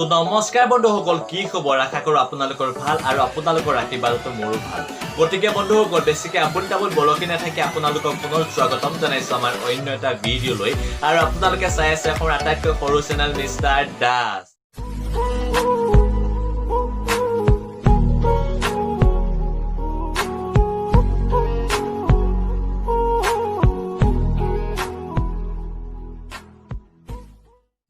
তো নমস্কাৰ বন্ধুসকল, কি খবৰ? আশা কৰোঁ আপোনালোকৰ ভাল আৰু আপোনালোকৰ আশীৰ্বাদতো মোৰো ভাল। গতিকে বন্ধুসকল, বেছিকৈ আবুল তাবুল বলকি নাথাকি আপোনালোকক পুনৰ স্বাগতম জনাইছোঁ আমাৰ অন্য এটা ভিডিঅ'লৈ। আৰু আপোনালোকে চাই আছে এখন আটাইতকৈ সৰু চেনেল মিষ্টাৰ দাস।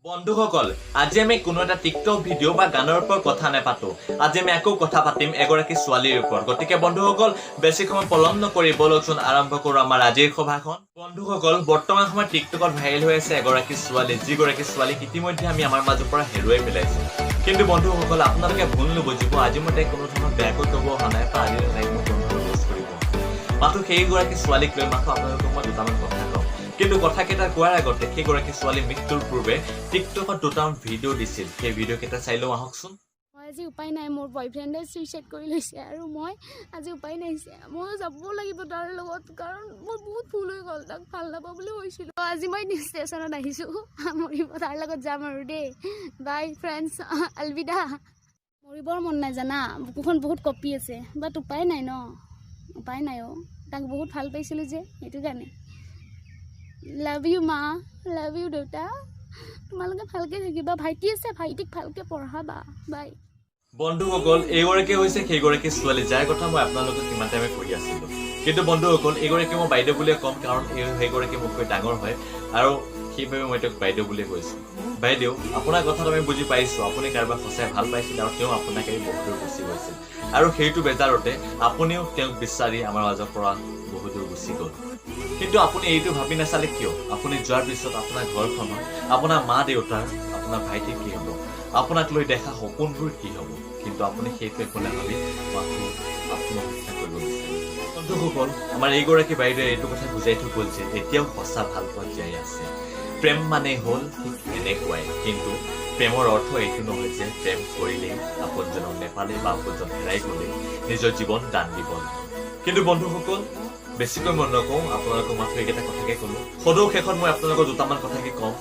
বন্ধুসকল, আজি আমি কোনো এটা টিকটক ভিডিঅ' বা গানৰ ওপৰত কথা নাপাতো। আজি আমি আকৌ কথা পাতিম এগৰাকী ছোৱালীৰ ওপৰত। গতিকে বন্ধুসকল, বেছি সময় পলম নকৰি বলকচোন আৰম্ভ কৰোঁ আমাৰ আজিৰ সভাখন। বন্ধুসকল, বৰ্তমান সময়ত টিকটকত ভাইৰেল হৈ আছে এগৰাকী ছোৱালী, যিগৰাকী ছোৱালীক ইতিমধ্যে আমি আমাৰ মাজৰ পৰা হেৰুৱাই পেলাইছোঁ। কিন্তু বন্ধুসকল, আপোনালোকে ভুল নুবুজিব, আজি মই তাইক কোনো ধৰণৰ বেয়াকৈ ক'ব অহা নাই বা আজি তাইক মই কোনো ধৰণৰ ৰোষ্ট কৰিব অহা নাই। মাথো সেইগৰাকী ছোৱালীক লৈ মাথো আপোনালোকক মই দুটামান কথা কওঁ। কিন্তু কথাকেইটা কোৱাৰ আগতে সেইগৰাকী ছোৱালী মৃত্যুৰ পূৰ্বে টিকটকত দুটামান ভিডিঅ' দিছিল। সেই ভিডিঅ'কেইটা চাই লওঁ আহকচোন। মই আজি উপায় নাই, মোৰ বয়ফ্ৰেণ্ডে চুইচাইড কৰি লৈছে আৰু মই আজি উপায় নাইছে, মই যাব লাগিব তাৰ লগত, কাৰণ মোৰ বহুত ভুল হৈ গ'ল। তাক ভাল নাপাওঁ বুলি কৈছিলোঁ। আজি মই ষ্টেচনত আহিছোঁ, মৰিব তাৰ লগত যাম আৰু দেই। বাই ফ্ৰেণ্ডছ, আলবিদা। মৰিবৰ মন নাই জানা, বুকুখন বহুত কঁপি আছে, বাট উপায় নাই ন, উপায় নাই অ'। তাক বহুত ভাল পাইছিলোঁ যে, সেইটো কাৰণে। লাভ ইউ মা, লাভ ইউ দেউতা। তোমালোকে ভালকে থাকিবা, ভাইটি আছে, ভাইটিক ভালকে পঢ়াবা। বাই। বন্ধুসকল, এইগৰাকী হৈছে সেইগৰাকী ছোৱালী যাৰ কথা মই আপোনালোকক কিমান টাইমে কৈ আছিলোঁ। কিন্তু বন্ধুসকল, এইগৰাকী মই বাইদেউ বুলিয়ে ক'ম, কাৰণ সেইগৰাকী মোতকৈ ডাঙৰ হয় আৰু সেইবাবে মই তেওঁক বাইদেউ বুলিয়ে কৈছোঁ। বাইদেউ, আপোনাৰ কথাটো আমি বুজি পাইছোঁ, আপুনি কাৰোবাক সঁচাই ভাল পাইছিল আৰু তেওঁ আপোনাক এৰি বহুত দূৰ গুচি গৈছিল। আৰু সেইটো বেজাৰতে আপুনিও তেওঁক বিচাৰি আমাৰ মাজৰ পৰা বহুত দূৰ গুচি গ'ল। কিন্তু আপুনি এইটো ভাবি নাচালে কিয়? আপুনি যোৱাৰ পিছত আপোনাৰ ঘৰখনৰ, আপোনাৰ মা দেউতাৰ, আপোনাৰ ভাইটিৰ কি হ'ব? আপোনাক লৈ দেখা সপোনবোৰ কি হ'ব? কিন্তু আপুনি সেইটো একো নাভাবি মাথো আত্মহত্যা কৰিব বিচাৰে। বন্ধুসকল, আমাৰ এইগৰাকী বাইদেৱে এইটো কথা বুজাই থৈ গ'ল যে এতিয়াও সঁচা ভাল পোৱা জীয়াই আছে। প্ৰেম মানে হ'ল ঠিক এনেকুৱাই, কিন্তু প্ৰেমৰ অৰ্থ এইটো নহয় যে প্ৰেম কৰিলেই আপোনজনক নেপালে বা আপোনজন হেৰাই গ'লেই নিজৰ জীৱন দান দিব। কিন্তু বন্ধুসকল, বেছিকৈ মই নকওঁ, আপোনালোকক মাত্ৰ এইকেইটা কথাকে ক'লোঁ। সদৌ শেষত মই আপোনালোকক দুটামান কথাকে ক'ম।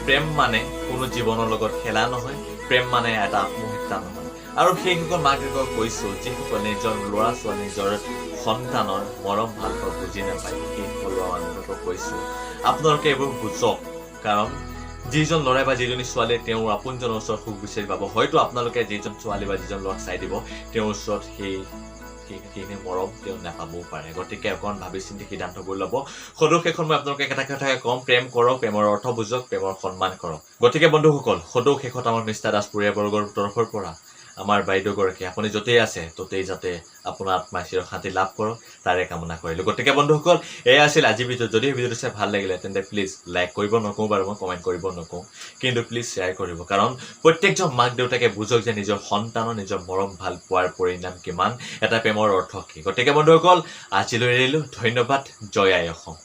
প্ৰেম মানে কোনো জীৱনৰ লগত খেলা নহয়, প্ৰেম মানে এটা আত্মহত্যা নহয়। আৰু সেইসকল মাক দেউতাকক কৈছোঁ, যিসকল নিজৰ ল'ৰা ছোৱালী, নিজৰ সন্তানৰ মৰম ভাল পোৱা বুজি নাপায়, সেইসকল ল'ৰা মানুহক কৈছোঁ, আপোনালোকে এইবোৰ বুজক। কাৰণ যিজন ল'ৰাই বা যিজনী ছোৱালীয়ে তেওঁৰ আপোনজনৰ ওচৰত সুখ বিচাৰি পাব, হয়তো আপোনালোকে যিজন ছোৱালী বা যিজন ল'ৰাক চাই দিব, তেওঁৰ ওচৰত সেইখিনি মৰম তেওঁ নাপাবও পাৰে। গতিকে অকণ ভাবি চিন্তি সিদ্ধান্তবোৰ ল'ব। সদৌ শেষত মই আপোনালোকে এটা কথাকে ক'ম, প্ৰেম কৰক, প্ৰেমৰ অৰ্থ বুজক, প্ৰেমৰ সন্মান কৰক। গতিকে বন্ধুসকল, সদৌ শেষত আমাৰ মিষ্টাৰ দাস পৰিয়ালবৰ্গৰ তৰফৰ পৰা আমাৰ বাইদেউগৰাকী, আপুনি য'তেই আছে ত'তেই যাতে আপোনাৰ আত্মাই চিৰ শান্তি লাভ কৰক, তাৰে কামনা কৰিলোঁ। গতিকে বন্ধুসকল, এয়া আছিল আজি ভিডিঅ'। যদি ভিডিঅ'টো চাই ভাল লাগিলে তেন্তে প্লিজ লাইক কৰিব নকওঁ বাৰু, মই কমেণ্ট কৰিব নকওঁ, কিন্তু প্লিজ শ্বেয়াৰ কৰিব। কাৰণ প্ৰত্যেকজন মাক দেউতাকে বুজক যে নিজৰ সন্তানৰ নিজৰ মৰম ভাল পোৱাৰ পৰিণাম কিমান, এটা প্ৰেমৰ অৰ্থ কি। গতিকে বন্ধুসকল, আজিলৈ এৰিলোঁ। ধন্যবাদ। জয় আই অসম।